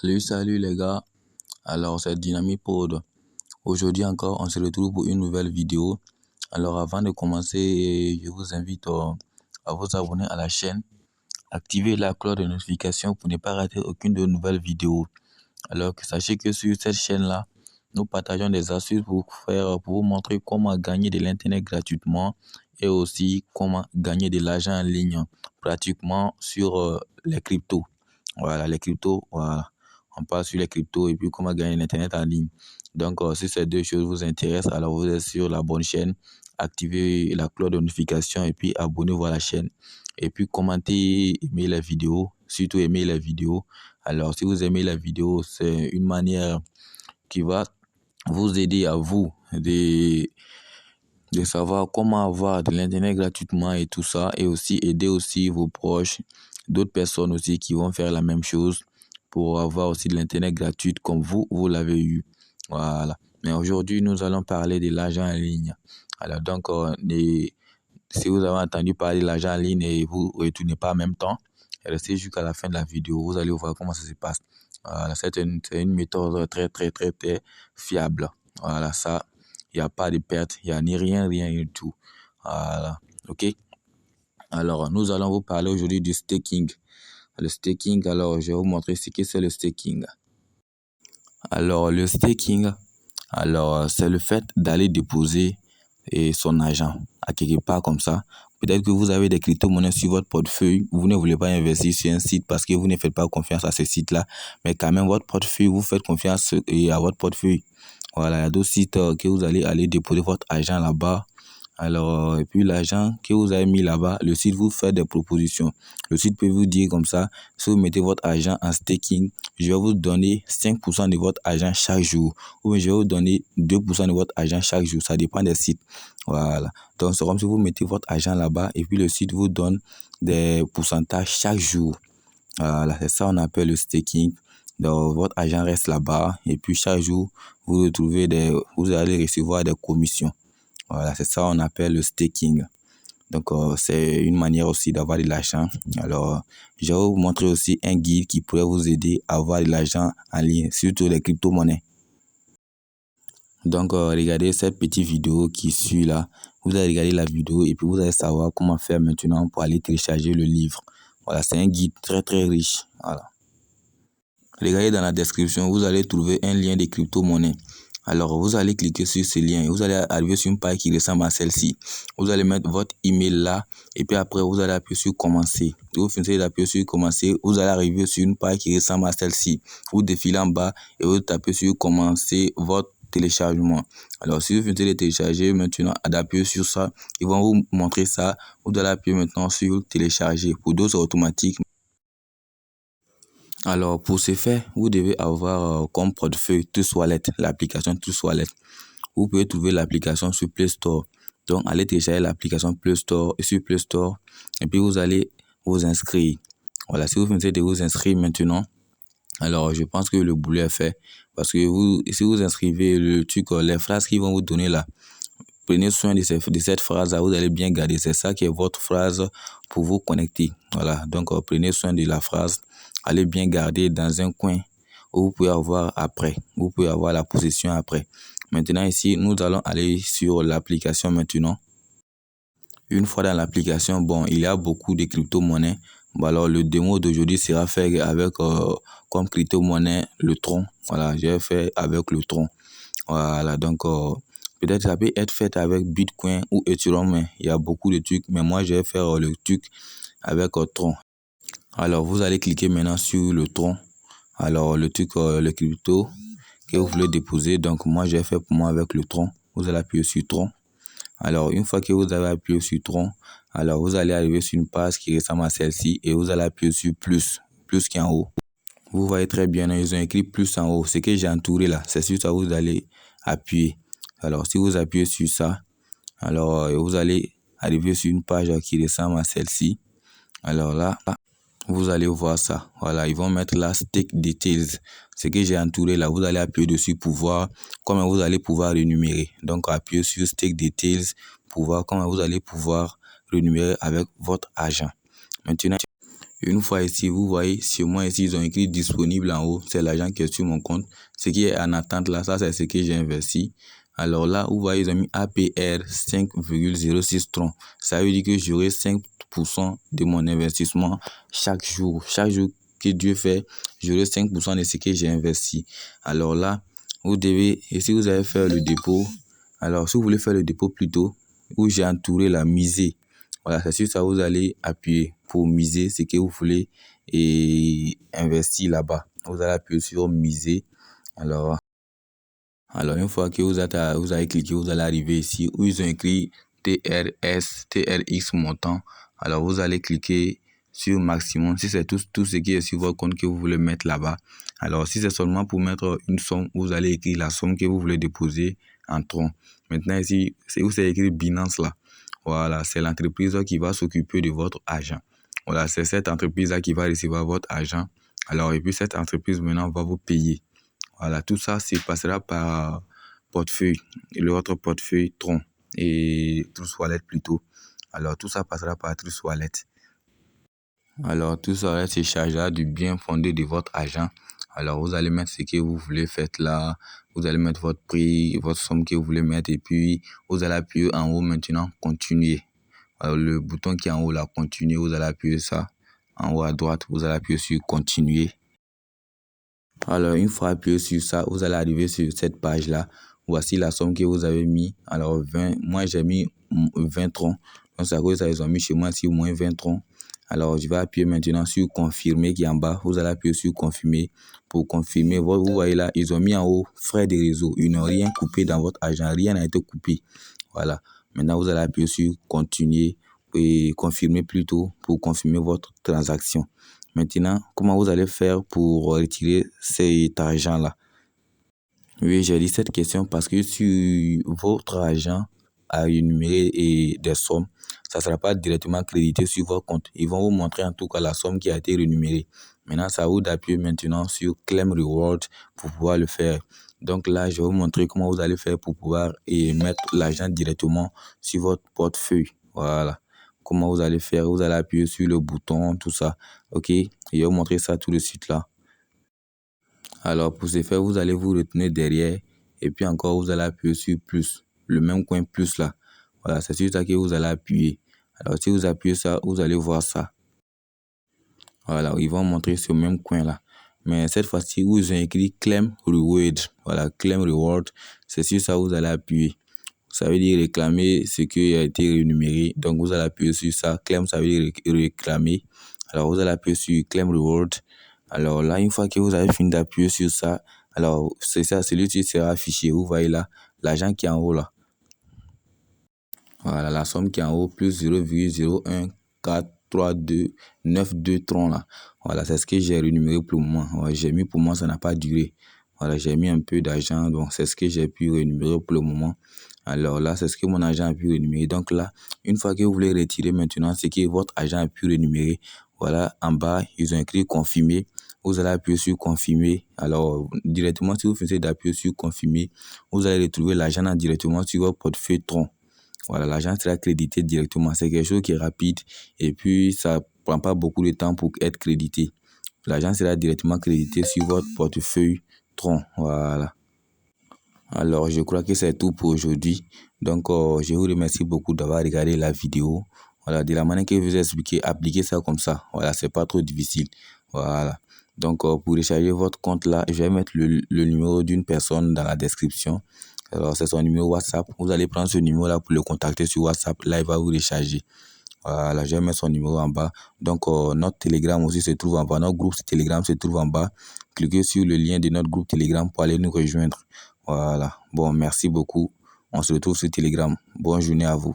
Salut les gars, alors c'est Dynamic Prod. Aujourd'hui encore, on se retrouve pour une nouvelle vidéo. Alors avant de commencer, je vous invite à vous abonner à la chaîne, activer la cloche de notification pour ne pas rater aucune de nos nouvelles vidéos. Alors que sachez que sur cette chaîne-là, nous partageons des astuces pour vous montrer comment gagner de l'internet gratuitement et aussi comment gagner de l'argent en ligne, pratiquement sur les cryptos. Voilà, les cryptos, voilà. On parle sur les cryptos et puis comment gagner l'internet en ligne. Donc, si ces deux choses vous intéressent, alors vous êtes sur la bonne chaîne. Activez la cloche de notification et puis abonnez-vous à la chaîne. Et puis commentez, aimez la vidéo, surtout aimez la vidéo. Alors, si vous aimez la vidéo, c'est une manière qui va vous aider à vous de savoir comment avoir de l'internet gratuitement et tout ça, et aussi aider aussi vos proches, d'autres personnes aussi qui vont faire la même chose pour avoir aussi de l'internet gratuit comme vous l'avez eu. Voilà. Mais aujourd'hui, nous allons parler de l'argent en ligne. Alors donc, si vous avez entendu parler de l'argent en ligne et vous ne retournez pas en même temps, restez jusqu'à la fin de la vidéo, vous allez voir comment ça se passe. Voilà, c'est une méthode très, très, très, très fiable. Voilà, ça, il n'y a pas de perte, il n'y a ni rien du tout. Voilà, ok. Alors, nous allons vous parler aujourd'hui du staking. Le staking, alors, je vais vous montrer ce que c'est le staking. Alors, le staking, c'est le fait d'aller déposer son argent à quelque part comme ça. Peut-être que vous avez des crypto-monnaies sur votre portefeuille, vous ne voulez pas investir sur un site parce que vous ne faites pas confiance à ce site-là, mais quand même votre portefeuille, vous faites confiance à votre portefeuille. Voilà, il y a d'autres sites que vous allez aller déposer votre argent là-bas. Alors, et puis l'argent que vous avez mis là-bas, le site vous fait des propositions. Le site peut vous dire comme ça, si vous mettez votre argent en staking, je vais vous donner 5% de votre argent chaque jour. Ou bien je vais vous donner 2% de votre argent chaque jour. Ça dépend des sites. Voilà. Donc, c'est comme si vous mettez votre argent là-bas et puis le site vous donne des pourcentages chaque jour. Voilà, c'est ça qu'on appelle le staking. Donc, votre argent reste là-bas et puis chaque jour, vous allez recevoir des commissions. Voilà, c'est ça qu'on appelle le staking. Donc, c'est une manière aussi d'avoir de l'argent. Alors, je vais vous montrer aussi un guide qui pourrait vous aider à avoir de l'argent en ligne, surtout les crypto-monnaies. Donc, regardez cette petite vidéo qui suit là. Vous allez regarder la vidéo et puis vous allez savoir comment faire maintenant pour aller télécharger le livre. Voilà, c'est un guide très très riche. Voilà. Regardez dans la description, vous allez trouver un lien de crypto-monnaie. Alors, vous allez cliquer sur ce lien et vous allez arriver sur une page qui ressemble à celle-ci. Vous allez mettre votre email là et puis après, vous allez appuyer sur commencer. Si vous finissez d'appuyer sur commencer, vous allez arriver sur une page qui ressemble à celle-ci. Vous défilez en bas et vous tapez sur commencer votre téléchargement. Alors, si vous finissez de télécharger maintenant, d'appuyer sur ça, ils vont vous montrer ça. Vous allez appuyer maintenant sur télécharger. Pour d'autres, c'est automatique. Alors, pour ce faire, vous devez avoir comme portefeuille Trust Wallet, l'application Trust Wallet. Vous pouvez trouver l'application sur Play Store. Donc, allez télécharger l'application Play Store et sur Play Store. Et puis, vous allez vous inscrire. Voilà, si vous finissez de vous inscrire maintenant, alors je pense que le boulot est fait. Parce que si vous inscrivez le truc, les phrases qu'ils vont vous donner là, prenez soin de cette phrase-là, vous allez bien garder. C'est ça qui est votre phrase pour vous connecter. Voilà, donc prenez soin de la phrase. Allez bien garder dans un coin où vous pouvez avoir après. Vous pouvez avoir la possession après. Maintenant ici, nous allons aller sur l'application maintenant. Une fois dans l'application, bon, il y a beaucoup de crypto-monnaies. Bon, alors le démo d'aujourd'hui sera fait avec comme crypto-monnaie le Tron. Voilà, j'ai fait avec le Tron. Voilà, donc peut-être ça peut être fait avec Bitcoin ou Ethereum, mais il y a beaucoup de trucs. Mais moi, je vais faire le truc avec Tron. Alors, vous allez cliquer maintenant sur le Tron. Alors, le truc, le crypto que vous voulez déposer. Donc, moi, j'ai fait pour moi avec le Tron. Vous allez appuyer sur Tron. Alors, une fois que vous avez appuyé sur Tron, alors vous allez arriver sur une page qui ressemble à celle-ci et vous allez appuyer sur plus qui est en haut. Vous voyez très bien, ils ont écrit plus en haut. Ce que j'ai entouré là, c'est sur ça que vous allez appuyer. Alors, si vous appuyez sur ça, alors vous allez arriver sur une page qui ressemble à celle-ci. Alors là, vous allez voir ça. Voilà, ils vont mettre là Stake Details. Ce que j'ai entouré là, vous allez appuyer dessus pour voir comment vous allez pouvoir rémunérer. Donc, appuyez sur Stake Details pour voir comment vous allez pouvoir rémunérer avec votre argent. Maintenant, Une fois ici, vous voyez, sur moi ici, ils ont écrit disponible en haut. C'est l'argent qui est sur mon compte. Ce qui est en attente là, ça c'est ce que j'ai investi. Alors là, vous voyez, ils ont mis APR 5,06 troncs. Ça veut dire que j'aurai 5% de mon investissement chaque jour. Chaque jour que Dieu fait, j'aurai 5% de ce que j'ai investi. Alors là, vous devez, et si vous allez faire le dépôt, alors si vous voulez faire le dépôt plus tôt, où j'ai entouré la misée. Voilà, c'est sur ça vous allez appuyer pour miser ce que vous voulez et investir là-bas. Vous allez appuyer sur miser. Alors une fois que vous avez cliqué, vous allez arriver ici où ils ont écrit TRX montant. Alors vous allez cliquer sur maximum si c'est tout ce qui est sur votre compte que vous voulez mettre là-bas. Alors si c'est seulement pour mettre une somme, vous allez écrire la somme que vous voulez déposer en tronc. Maintenant ici, c'est où c'est écrit Binance là. Voilà, c'est l'entreprise qui va s'occuper de votre argent. Voilà, c'est cette entreprise-là qui va recevoir votre argent. Alors, et puis cette entreprise maintenant va vous payer. Voilà, tout ça se passera par portefeuille, votre portefeuille Tron et Trust Wallet plutôt. Alors, tout ça passera par Trust Wallet. Alors, tout ça se chargera du bien fondé de votre argent. Alors, vous allez mettre ce que vous voulez faire là. Vous allez mettre votre prix, votre somme que vous voulez mettre. Et puis, vous allez appuyer en haut maintenant, continuer. Alors, le bouton qui est en haut là, continuer, vous allez appuyer ça. En haut à droite, vous allez appuyer sur continuer. Alors, une fois appuyé sur ça, vous allez arriver sur cette page-là. Voici la somme que vous avez mis. Alors, 20, moi j'ai mis 20 troncs. Donc, c'est à cause de ça, ils ont mis chez moi ici au moins 20 troncs. Alors, je vais appuyer maintenant sur confirmer qui est en bas. Vous allez appuyer sur confirmer. Pour confirmer, vous voyez là, ils ont mis en haut frais de réseau. Ils n'ont rien coupé dans votre argent. Rien n'a été coupé. Voilà. Maintenant, vous allez appuyer sur continuer et confirmer plutôt pour confirmer votre transaction. Maintenant, comment vous allez faire pour retirer cet argent-là? Oui, j'ai dit cette question parce que sur votre argent à énumérer et des sommes, ça ne sera pas directement crédité sur votre compte. Ils vont vous montrer en tout cas la somme qui a été rémunérée. Maintenant, ça vous d'appuyer maintenant sur Claim Reward pour pouvoir le faire. Donc là, je vais vous montrer comment vous allez faire pour pouvoir mettre l'argent directement sur votre portefeuille. Voilà. Comment vous allez faire? Vous allez appuyer sur le bouton, tout ça. OK? Je vais vous montrer ça tout de suite là. Alors, pour ce faire, vous allez vous retenir derrière et puis encore, vous allez appuyer sur plus, le même coin plus là. Voilà, c'est sur ça que vous allez appuyer. Alors, si vous appuyez ça, vous allez voir ça. Voilà, ils vont montrer ce même coin là. Mais cette fois-ci, où ils ont écrit Claim Reward. Voilà, Claim Reward, c'est sur ça que vous allez appuyer. Ça veut dire réclamer ce qui a été rémunéré. Donc, vous allez appuyer sur ça. Claim, ça veut dire réclamer. Alors, vous allez appuyer sur Claim Reward. Alors là, une fois que vous avez fini d'appuyer sur ça, alors c'est ça, celui-ci sera affiché. Vous voyez là, l'argent qui est en haut là. Voilà, la somme qui est en haut, plus 0,0143292 troncs là. Voilà, c'est ce que j'ai rémunéré pour le moment. Voilà, j'ai mis pour moi, ça n'a pas duré. Voilà, j'ai mis un peu d'argent, donc c'est ce que j'ai pu rémunérer pour le moment. Alors là, c'est ce que mon agent a pu rémunérer. Donc là, une fois que vous voulez retirer maintenant ce que votre agent a pu rémunérer, voilà, en bas, ils ont écrit confirmer. Vous allez appuyer sur confirmer. Alors, directement, si vous faites d'appuyer sur confirmer, vous allez retrouver l'argent directement sur votre portefeuille Tron. Voilà, l'argent sera crédité directement. C'est quelque chose qui est rapide et puis ça prend pas beaucoup de temps pour être crédité. L'argent sera directement crédité sur votre portefeuille Tron. Voilà. Alors, je crois que c'est tout pour aujourd'hui. Donc, je vous remercie beaucoup d'avoir regardé la vidéo. Voilà, de la manière que je vous ai expliqué, appliquez ça comme ça. Voilà, c'est pas trop difficile. Voilà. Donc, pour recharger votre compte là, je vais mettre le numéro d'une personne dans la description. Alors, c'est son numéro WhatsApp. Vous allez prendre ce numéro là pour le contacter sur WhatsApp. Là, il va vous recharger. Voilà, je vais mettre son numéro en bas. Donc, notre Telegram aussi se trouve en bas. Notre groupe Telegram se trouve en bas. Cliquez sur le lien de notre groupe Telegram pour aller nous rejoindre. Voilà. Bon, merci beaucoup. On se retrouve sur Telegram. Bonne journée à vous.